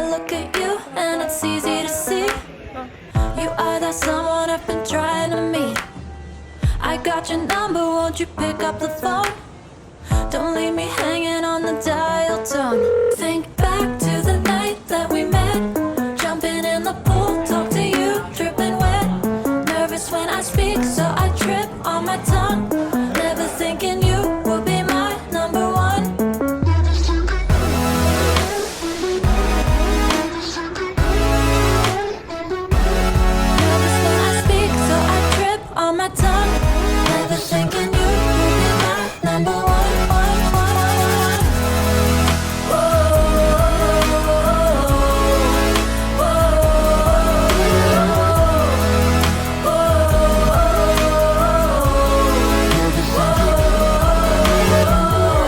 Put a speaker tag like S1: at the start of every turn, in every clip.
S1: I look at you and it's easy to see. You are that someone I've been trying to meet. I got your number, won't you pick up the phone? Don't leave me hanging on the dial tone. Think back to the night that we met. Jumping in the pool, talk to you, dripping wet. Nervous when I speak, so I trip on my tongue. Never thinking you would be my number one. Nervous when I speak, so I trip on my tongue. Never thinking you would be my number one.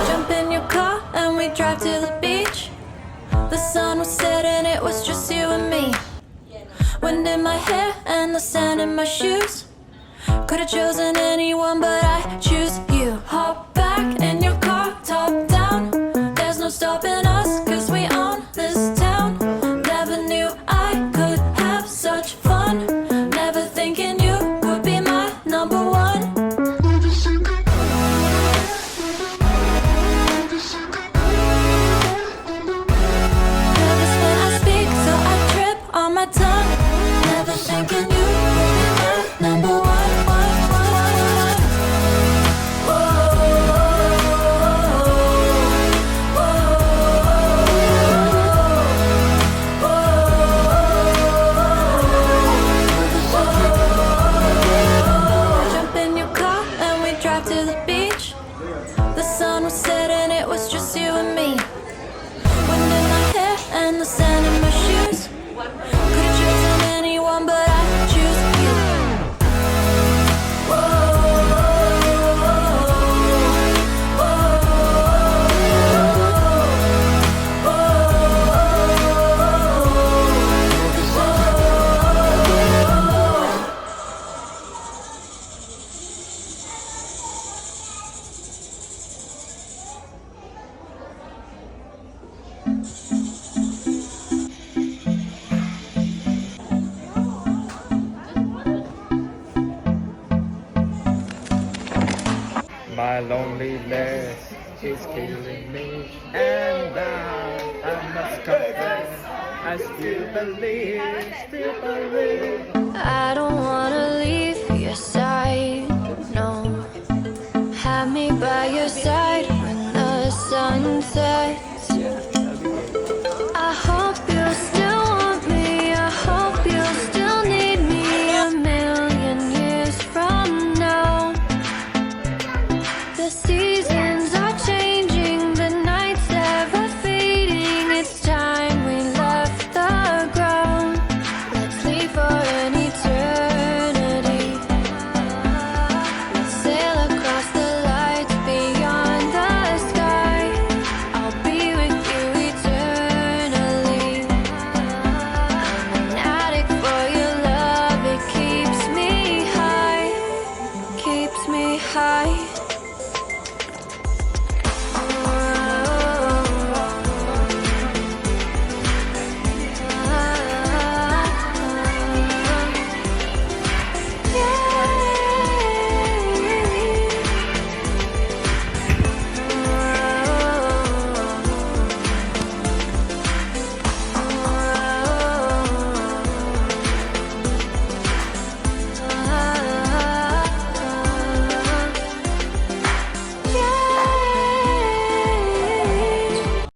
S1: Jump in your car and we drive to the beach. The sun was setting, it was just you and me. Wind in my hair and the sand in my shoes. Could've chosen anyone, but I choose you. Hop back in your car, top down. There's no stopping us, cause we own this town. Never knew I could have such fun. Never thinking you would be my number one. Nervous when I speak, so I trip on my tongue. Never thinking you would be my number one. Jump in your car and we drive to the beach. The sun was setting, it was just you and me. Wind in my hair and the sand in my shoes. Could've chosen anyone, but I choose you.
S2: My loneliness is killing me, and I must confess, I still believe.
S1: I don't wanna leave your side, no. Have me by your side when the sun sets.